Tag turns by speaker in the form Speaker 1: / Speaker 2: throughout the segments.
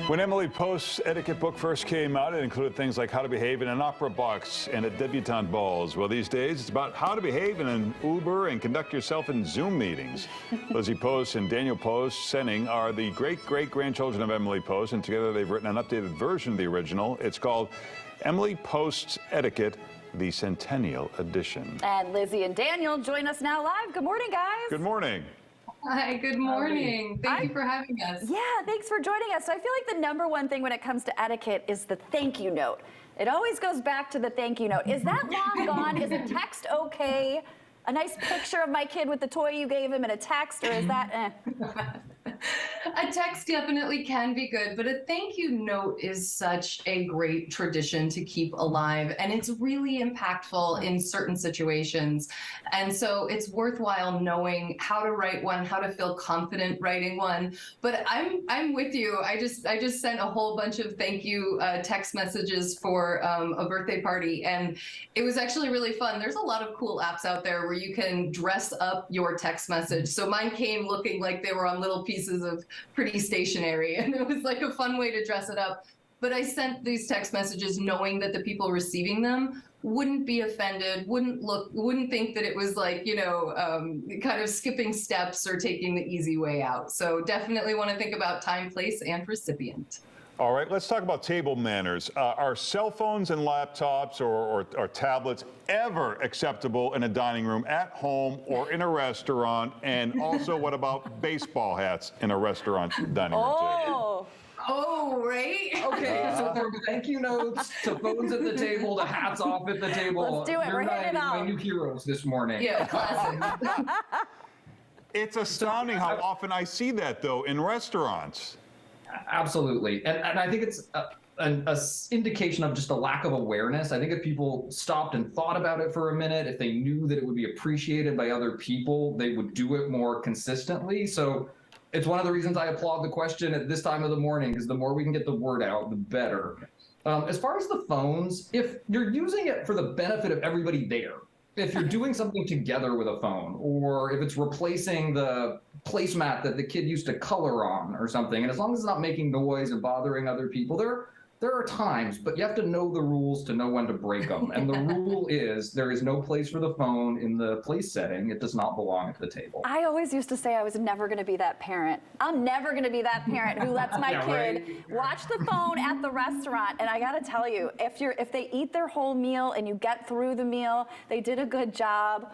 Speaker 1: When Emily Post's etiquette book first came out, it included things like how to behave in an opera box and at debutante balls. Well, these days, it's about how to behave in an Uber and conduct yourself in Zoom meetings. Lizzie Post and Daniel Post, Senning, are the great-great-grandchildren of Emily Post, and together they've written an updated version of the original. It's called Emily Post's Etiquette, the Centennial Edition.
Speaker 2: And Lizzie and Daniel join us now live. Good morning, guys.
Speaker 1: Good morning.
Speaker 3: Hi, good morning. Thank you for having us.
Speaker 2: Yeah, thanks for joining us. So I feel like the number one thing when it comes to etiquette is the thank you note. It always goes back to the thank you note. Is that long gone? Is a text okay? A nice picture of my kid with the toy you gave him in a text, or is that
Speaker 3: A text definitely can be good, but a thank you note is such a great tradition to keep alive, and it's really impactful in certain situations. And so it's worthwhile knowing how to write one, how to feel confident writing one. But I'm with you. I just sent a whole bunch of thank you text messages for a birthday party, and it was actually really fun. There's a lot of cool apps out there where you can dress up your text message. So mine came looking like they were on little pieces of pretty stationery, and it was like a fun way to dress it up. But I sent these text messages knowing that the people receiving them wouldn't be offended, wouldn't think that it was like, you know, kind of skipping steps or taking the easy way out. So definitely want to think about time, place, and recipient.
Speaker 1: All right, let's talk about table manners. Are cell phones and laptops or tablets ever acceptable in a dining room, at home, or in a restaurant? And also, what about baseball hats in a restaurant dining room table?
Speaker 3: Oh, right.
Speaker 4: Okay, so from thank you notes to phones at the table to hats off at the table.
Speaker 2: Let's do it. We're hitting it
Speaker 4: my
Speaker 2: all.
Speaker 4: new heroes this morning.
Speaker 3: Yeah, classic.
Speaker 1: It's astounding how often I see that, though, in restaurants.
Speaker 4: Absolutely, and I think it's an indication of just a lack of awareness. I think if people stopped and thought about it for a minute, if they knew that it would be appreciated by other people, they would do it more consistently. So it's one of the reasons I applaud the question at this time of the morning, because the more we can get the word out, the better. As far as the phones, if you're using it for the benefit of everybody there, if you're doing something together with a phone, or if it's replacing the placemat that the kid used to color on or something, and as long as it's not making noise and bothering other people, there are times, but you have to know the rules to know when to break them. And the rule is there is no place for the phone in the place setting. It does not belong at the table.
Speaker 2: I always used to say I was never going to be that parent. I'm never going to be that parent who lets my kid watch the phone at the restaurant. And I got to tell you, if they eat their whole meal and you get through the meal, they did a good job.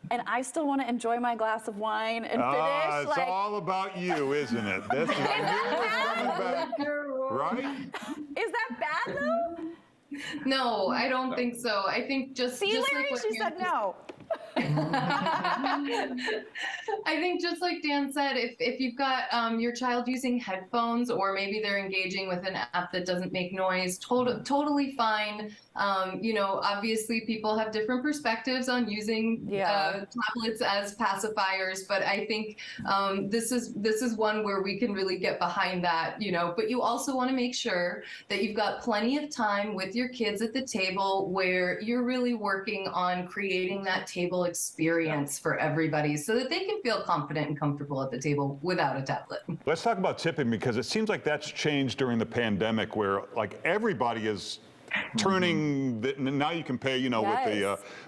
Speaker 2: And I still want to enjoy my glass of wine and finish.
Speaker 1: It's all about you, isn't it? This is right?
Speaker 2: Is that bad though?
Speaker 3: No, I don't think so. I think just
Speaker 2: See,
Speaker 3: just
Speaker 2: Larry,
Speaker 3: like
Speaker 2: she said no.
Speaker 3: I think just like Dan said, if you've got your child using headphones, or maybe they're engaging with an app that doesn't make noise, totally fine. You know, obviously people have different perspectives on using tablets as pacifiers, but I think this is one where we can really get behind that, you know. But you also want to make sure that you've got plenty of time with your kids at the table where you're really working on creating that table experience for everybody so that they can feel confident and comfortable at the table without a tablet.
Speaker 1: Let's talk about tipping, because it seems like that's changed during the pandemic, where like everybody is turning now you can pay, you know,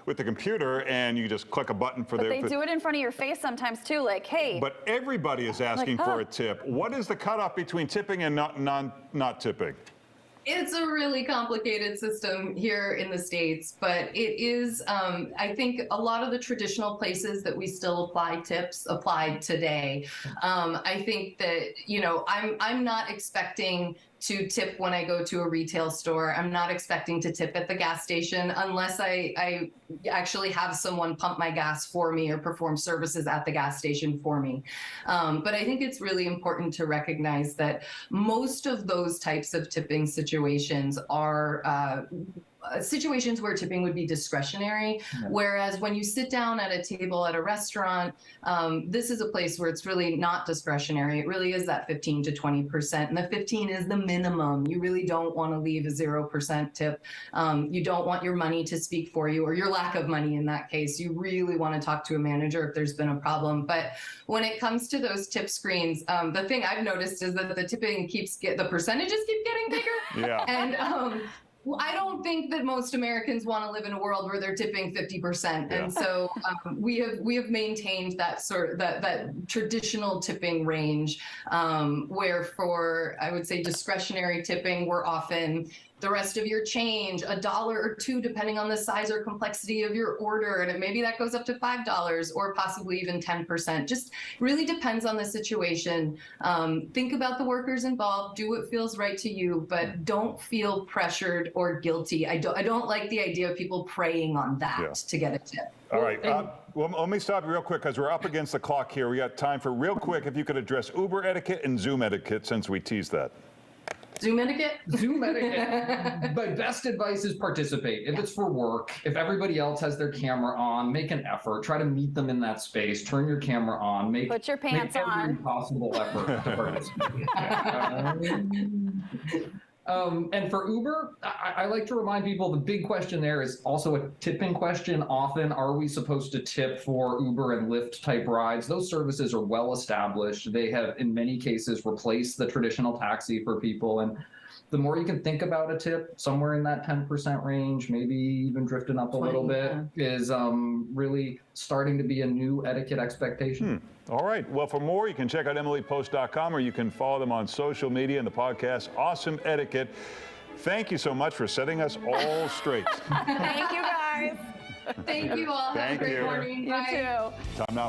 Speaker 1: with the computer, and you just click a button for
Speaker 2: They do it in front of your face sometimes too, like, hey.
Speaker 1: But everybody is asking for a tip. What is the cutoff between tipping and not tipping?
Speaker 3: It's a really complicated system here in the States, but it is, I think a lot of the traditional places that we still apply tips applied today. I think that, you know, I'm not expecting to tip when I go to a retail store. I'm not expecting to tip at the gas station unless I actually have someone pump my gas for me or perform services at the gas station for me. But I think it's really important to recognize that most of those types of tipping situations are situations where tipping would be discretionary, whereas when you sit down at a table at a restaurant, this is a place where it's really not discretionary. It really is that 15 to 20%, and the 15 is the minimum. You really don't want to leave a 0% tip. You don't want your money to speak for you, or your lack of money in that case. You really want to talk to a manager if there's been a problem. But when it comes to those tip screens, the thing I've noticed is that the tipping the percentages keep getting bigger.
Speaker 1: Yeah.
Speaker 3: And I don't think that most Americans want to live in a world where they're tipping 50%, and so we have maintained that that traditional tipping range, where for, I would say, discretionary tipping, we're often the rest of your change, $1 or $2, depending on the size or complexity of your order, and maybe that goes up to $5 or possibly even 10%. Just really depends on the situation. Think about the workers involved. Do what feels right to you, but don't feel pressured or guilty. I don't like the idea of people preying on that to get a tip.
Speaker 1: All right. Well, let me stop you real quick because we're up against the clock here. We got time for real quick if you could address Uber etiquette and Zoom etiquette since we teased that.
Speaker 3: Zoom etiquette?
Speaker 4: Zoom etiquette. My best advice is participate. If it's for work, if everybody else has their camera on, make an effort. Try to meet them in that space. Turn your camera on.
Speaker 2: Put your pants
Speaker 4: make every
Speaker 2: on.
Speaker 4: possible effort to participate. And for Uber, I like to remind people the big question there is also a tipping question. Often, are we supposed to tip for Uber and Lyft type rides? Those services are well established. They have, in many cases, replaced the traditional taxi for people. And the more you can think about a tip, somewhere in that 10% range, maybe even drifting up a little bit, is really starting to be a new etiquette expectation.
Speaker 1: All right. Well, for more, you can check out emilypost.com, or you can follow them on social media and the podcast Awesome Etiquette. Thank you so much for setting us all straight.
Speaker 2: Thank you, guys.
Speaker 3: Thank you all.
Speaker 1: Thank
Speaker 3: Have a great
Speaker 1: you.
Speaker 3: morning.
Speaker 2: You
Speaker 3: Bye.
Speaker 2: too.
Speaker 1: Time now